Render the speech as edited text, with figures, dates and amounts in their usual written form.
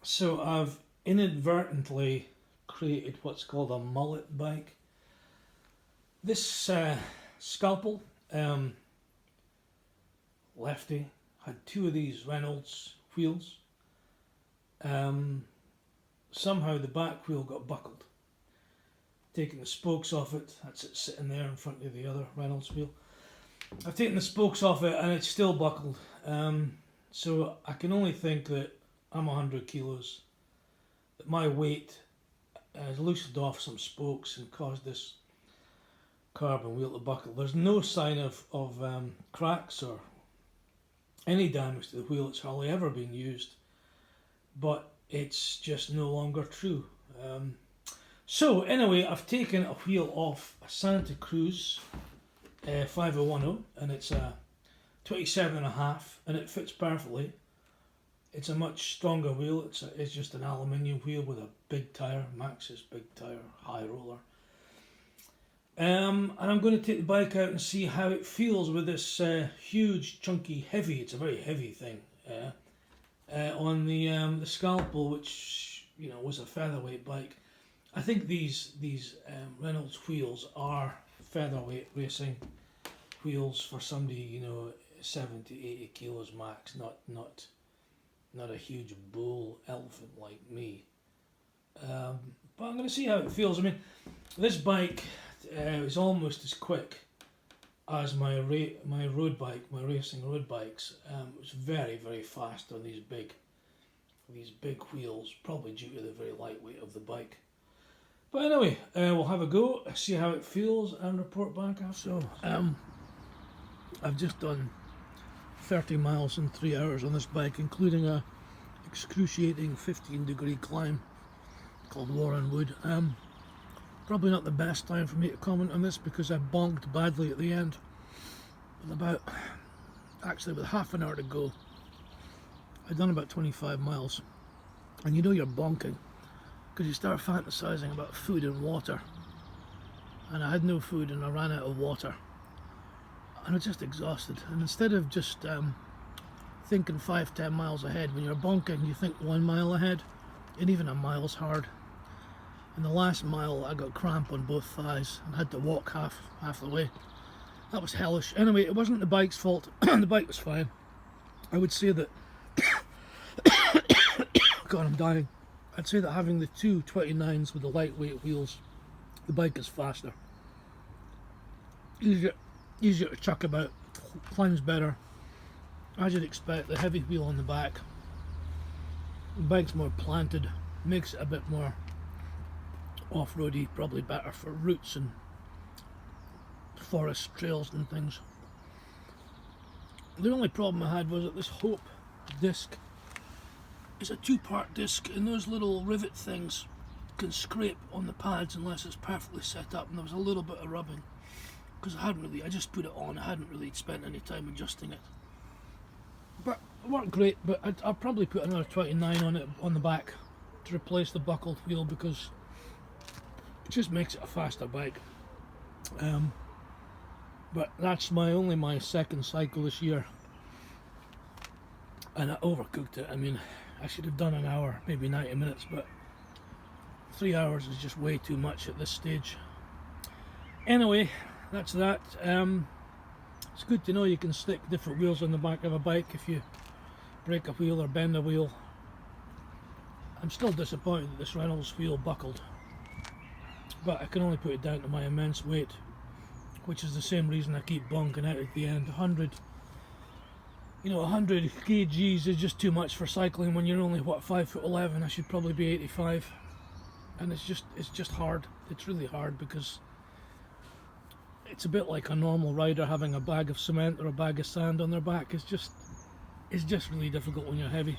So I've inadvertently created what's called a mullet bike. This Scalpel Lefty had two of these Reynolds wheels. Somehow the back wheel got buckled. Taking the spokes off it, that's it sitting there in front of the other Reynolds wheel. I've taken the spokes off it and it's still buckled. So I can only think that I'm 100 kilos, that my weight has loosened off some spokes and caused this carbon wheel to buckle. There's no sign of cracks or any damage to the wheel. It's hardly ever been used, but it's just no longer true. So anyway, I've taken a wheel off a Santa Cruz 5010, and it's a 27.5, and it fits perfectly. It's a much stronger wheel. It's just an aluminium wheel with a big tyre, Maxxis big tyre, high roller. And I'm going to take the bike out and see how it feels with this huge, chunky, heavy. It's a very heavy thing on the Scalpel, which was a featherweight bike. I think these Reynolds wheels are featherweight racing wheels for somebody 70, 80 kilos max, not a huge bull elephant like me. But I'm going to see how it feels. I mean, this bike is almost as quick as my road bike, my racing road bikes. It's very, very fast on these big wheels, probably due to the very light weight of the bike. But anyway, we'll have a go, see how it feels, and report back after. So, I've just done 30 miles in 3 hours on this bike, including a excruciating 15-degree climb called Warren Wood. Probably not the best time for me to comment on this because I bonked badly at the end. With with half an hour to go, I'd done about 25 miles. And you're bonking because you start fantasizing about food and water. And I had no food and I ran out of water. And I was just exhausted. And instead of just thinking 5-10 miles ahead, when you're bonking, you think 1 mile ahead, and even a mile's hard. And the last mile, I got cramp on both thighs and had to walk half the way. That was hellish. Anyway, it wasn't the bike's fault. The bike was fine. I would say that... God, I'm dying. I'd say that having the two 29s with the lightweight wheels, the bike is faster. Easier to chuck about, climbs better. As you'd expect, the heavy wheel on the back. The bike's more planted, makes it a bit more off-roady, probably better for routes and forest trails and things. The only problem I had was that this Hope disc is a two-part disc, and those little rivet things can scrape on the pads unless it's perfectly set up, and there was a little bit of rubbing because I just put it on. I hadn't really spent any time adjusting it, but it worked great. But I'll probably put another 29 on it on the back to replace the buckled wheel because it just makes it a faster bike. But that's only my second cycle this year, and I overcooked it. I mean, I should have done an hour, maybe 90 minutes, but 3 hours is just way too much at this stage. Anyway, that's that. It's good to know you can stick different wheels on the back of a bike if you break a wheel or bend a wheel. I'm still disappointed that this Reynolds wheel buckled, but I can only put it down to my immense weight, which is the same reason I keep bonking out at the end. 100 kgs is just too much for cycling when you're only 5'11". I should probably be 85, and it's just hard. It's really hard because it's a bit like a normal rider having a bag of cement or a bag of sand on their back. It's just really difficult when you're heavy.